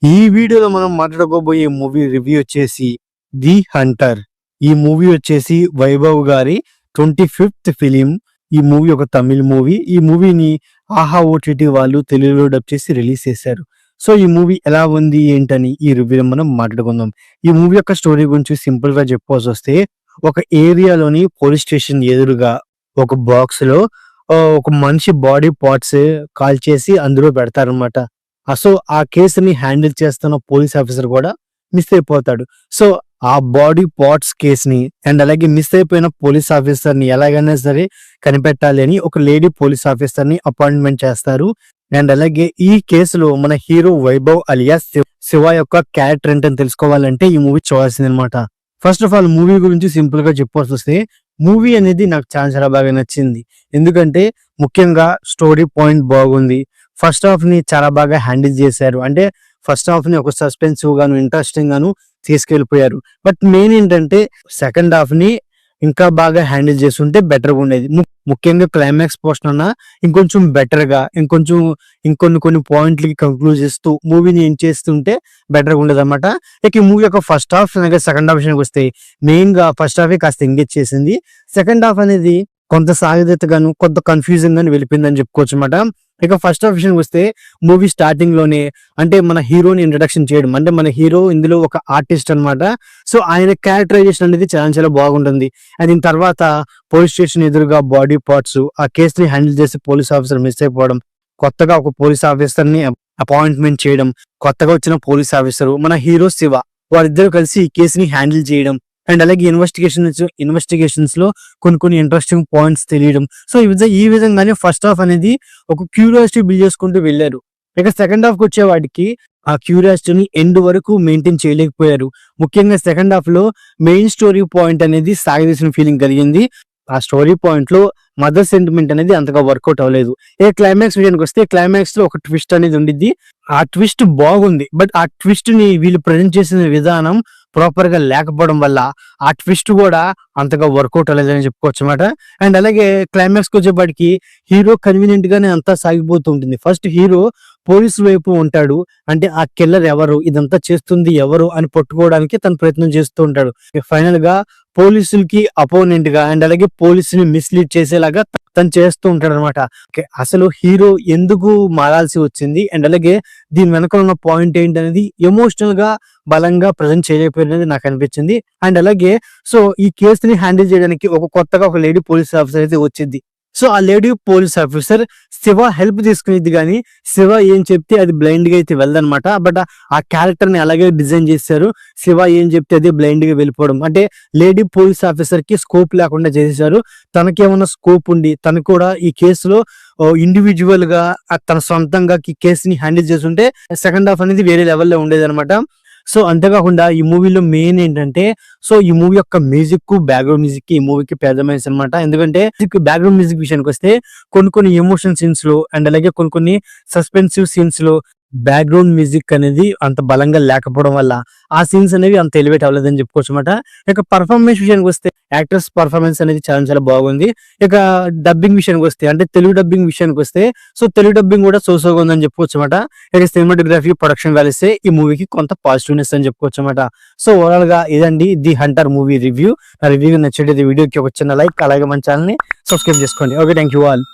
ఈ వీడియోలో మనం మాట్లాడుకోబోయే మూవీ రివ్యూ వచ్చేసి ది హంటర్. ఈ మూవీ వచ్చేసి వైభవ్ గారి 25th ఫిలిం. ఈ మూవీ ఒక తమిళ్ మూవీ. ఈ మూవీని ఆహా ఓటీటీ వాళ్ళు తెలుగులో డబ్ చేసి రిలీజ్ చేశారు. సో ఈ మూవీ ఎలా ఉంది ఏంటని ఈ రివ్యూలో మనం మాట్లాడుకుందాం. ఈ మూవీ యొక్క స్టోరీ గురించి సింపుల్ గా చెప్పాల్సి వస్తే, ఒక ఏరియాలోని పోలీస్ స్టేషన్ ఎదురుగా ఒక బాక్స్ లో ఒక మనిషి బాడీ పార్ట్స్ కాల్ చేసి అందులో పెడతారనమాట. సో ఆ కేసుని హ్యాండిల్ చేస్తున్న పోలీస్ ఆఫీసర్ కూడా మిస్ అయిపోతాడు. సో ఆ బాడీ పార్ట్స్ కేసుని అండ్ అలాగే మిస్ అయిపోయిన పోలీస్ ఆఫీసర్ ని ఎలాగైనా సరే కనిపెట్టాలి అని ఒక లేడీ పోలీస్ ఆఫీసర్ ని అపాయింట్మెంట్ చేస్తారు. అండ్ అలాగే ఈ కేసులో మన హీరో వైభవ్ అలియాస్ శివ యొక్క క్యారెక్టర్ ఏంటని తెలుసుకోవాలంటే ఈ మూవీ చూడాల్సింది అనమాట. ఫస్ట్ ఆఫ్ ఆల్ మూవీ గురించి సింపుల్ గా చెప్పాల్సి వస్తే, మూవీ అనేది నాకు చాలా చాలా బాగా నచ్చింది. ఎందుకంటే ముఖ్యంగా స్టోరీ పాయింట్ బాగుంది. ఫస్ట్ హాఫ్ ని చాలా బాగా హ్యాండిల్ చేశారు. అంటే ఫస్ట్ హాఫ్ ని ఒక సస్పెన్సివ్ గాను ఇంట్రెస్టింగ్ గాను తీసుకెళ్లిపోయారు. బట్ మెయిన్ ఏంటంటే సెకండ్ హాఫ్ ని ఇంకా బాగా హ్యాండిల్ చేస్తుంటే బెటర్ గా ఉండేది. ముఖ్యంగా క్లైమాక్స్ పోర్షన్ అన్న ఇంకొంచెం బెటర్ గా కొన్ని పాయింట్లకి కంక్లూడ్ చేస్తూ మూవీని ఏం చేస్తుంటే బెటర్ గా ఉండేది అనమాట. ఇక ఈ మూవీ యొక్క ఫస్ట్ హాఫ్ అలాగే సెకండ్ హాఫ్ విషయానికి వస్తే, మెయిన్ గా ఫస్ట్ హాఫ్ కాస్త ఎంగేజ్ చేసింది. సెకండ్ హాఫ్ అనేది కొంత సాగదీతగాను కొంత కన్ఫ్యూజన్ గాను వెళ్ళిపోయిందని చెప్పుకోవచ్చు అనమాట. ఇక ఫస్ట్ ఆఫ్ విషయానికి వస్తే, మూవీ స్టార్టింగ్ లోనే అంటే మన హీరోని ఇంట్రడక్షన్ చేయడం, అంటే మన హీరో ఇందులో ఒక ఆర్టిస్ట్ అనమాట. సో ఆయన క్యారెక్టరైజేషన్ అనేది చాలా చాలా బాగుంటుంది. అండ్ దీని తర్వాత పోలీస్ స్టేషన్ ఎదురుగా బాడీ పార్ట్స్ ఆ కేసుని హ్యాండిల్ చేసి పోలీస్ ఆఫీసర్ మిస్ అయిపోవడం, కొత్తగా ఒక పోలీస్ ఆఫీసర్ ని అపాయింట్మెంట్ చేయడం, కొత్తగా వచ్చిన పోలీస్ ఆఫీసర్ మన హీరో శివ, వారిద్దరు కలిసి ఈ కేసుని హ్యాండిల్ చేయడం, అండ్ అలాగే ఇన్వెస్టిగేషన్స్ లో కొన్ని ఇంట్రెస్టింగ్ పాయింట్స్ తెలియడం. సో ఈ విధంగానే ఫస్ట్ హాఫ్ అనేది ఒక క్యూరియాసిటీ బిల్డ్ చేసుకుంటూ వెళ్ళారు. ఇక సెకండ్ హాఫ్ కి వచ్చే వాటికి ఆ క్యూరియాసిటీని ఎండ్ వరకు మెయింటైన్ చేయలేకపోయారు. ముఖ్యంగా సెకండ్ హాఫ్ లో మెయిన్ స్టోరీ పాయింట్ అనేది సాగదీసిన ఫీలింగ్ కలిగింది. ఆ స్టోరీ పాయింట్ లో మదర్ సెంటిమెంట్ అనేది అంతగా వర్కౌట్ అవ్వలేదు. క్లైమాక్స్ విషయానికి వస్తే, క్లైమాక్స్ లో ఒక ట్విస్ట్ అనేది ఉండిద్ది. ఆ ట్విస్ట్ బాగుంది, బట్ ఆ ట్విస్ట్ ని వీళ్ళు ప్రజెంట్ చేసిన విధానం ప్రాపర్ గా లేకపోవడం వల్ల ఆ ట్విస్ట్ కూడా అంతగా వర్కౌట్ అవ్వలేదని చెప్పుకోవచ్చు అనమాట. అండ్ అలాగే క్లైమాక్స్ కి వచ్చేపాటికి హీరో కన్వీనియంట్ గానే అంతా సాగిపోతూ ఉంటుంది. ఫస్ట్ హీరో పోలీసు వైపు ఉంటాడు, అంటే ఆ కిల్లర్ ఎవరు, ఇదంతా చేస్తుంది ఎవరు అని పట్టుకోవడానికి తన ప్రయత్నం చేస్తూ ఉంటాడు. ఫైనల్ గా పోలీసులకి అపోనెంట్ గా అండ్ అలాగే పోలీసుని మిస్లీడ్ చేసేలాగా తను చేస్తూ ఉంటాడు అనమాట. అసలు హీరో ఎందుకు మారాల్సి వచ్చింది అండ్ అలాగే దీని వెనక ఉన్న పాయింట్ ఏంటి అనేది ఎమోషనల్ గా బలంగా ప్రజెంట్ చేయలేకపోయినది నాకు అనిపించింది. అండ్ అలాగే సో ఈ కేసుని హ్యాండిల్ చేయడానికి కొత్తగా ఒక లేడీ పోలీస్ ఆఫీసర్ అయితే వచ్చింది. సో ఆ lady police officer Shiva help తీసుకునేది, కానీ శివ ఏం చెప్తే అది బ్లైండ్ గా అయితే వెళ్ళదనమాట. బట్ ఆ క్యారెక్టర్ ని అలాగే డిజైన్ చేశారు. శివ ఏం చెప్తే అది బ్లైండ్ గా వెళ్ళిపోవడం, అంటే లేడీ పోలీస్ ఆఫీసర్ కి స్కోప్ లేకుండా చేసేసారు. తనకేమన్నా స్కోప్ ఉండి తను కూడా ఈ కేసులో ఇండివిజువల్ గా తన సొంతంగా ఈ కేసుని హ్యాండిల్ చేస్తుంటే సెకండ్ హాఫ్ అనేది వేరే లెవెల్లో ఉండేది అనమాట. సో అంతేకాకుండా ఈ మూవీలో మెయిన్ ఏంటంటే, సో ఈ మూవీ యొక్క మ్యూజిక్, బ్యాక్గ్రౌండ్ మ్యూజిక్ ఈ మూవీకి పెద్దమైంది అనమాట. ఎందుకంటే బ్యాక్గ్రౌండ్ మ్యూజిక్ విషయానికి వస్తే కొన్ని ఎమోషన్ సీన్స్ లో అండ్ అలాగే కొన్ని సస్పెన్సివ్ సీన్స్ లో బ్యాక్గ్రౌండ్ మ్యూజిక్ అనేది అంత బలంగా లేకపోవడం వల్ల ఆ సీన్స్ అనేవి అంత ఎలివేట్ అవ్వలేదని చెప్పుకోవచ్చు అనమాట. ఇక పర్ఫార్మెన్స్ విషయానికి వస్తే, యాక్టర్స్ పర్ఫార్మెన్స్ అనేది చాలా చాలా బాగుంది. ఇక డబ్బింగ్ విషయానికి వస్తే, అంటే తెలుగు డబ్బింగ్ విషయానికి వస్తే, సో తెలుగు డబ్బింగ్ కూడా సోసోగా ఉందని చెప్పుకోవచ్చు అనమాట. ఇక సినిమాటోగ్రఫీ, ప్రొడక్షన్ కలిస్తే ఈ మూవీకి కొంత పాజిటివ్నెస్ అని చెప్పుకోవచ్చు అనమాట. సో ఓవరాల్ గా ఇదండి ది హంటర్ మూవీ రివ్యూ. ఆ రివ్యూ నచ్చేది వీడియోకి ఒక చిన్న లైక్, అలాగే మన ఛానల్ ని సబ్స్క్రైబ్ చేసుకోండి. Okay, thank you all.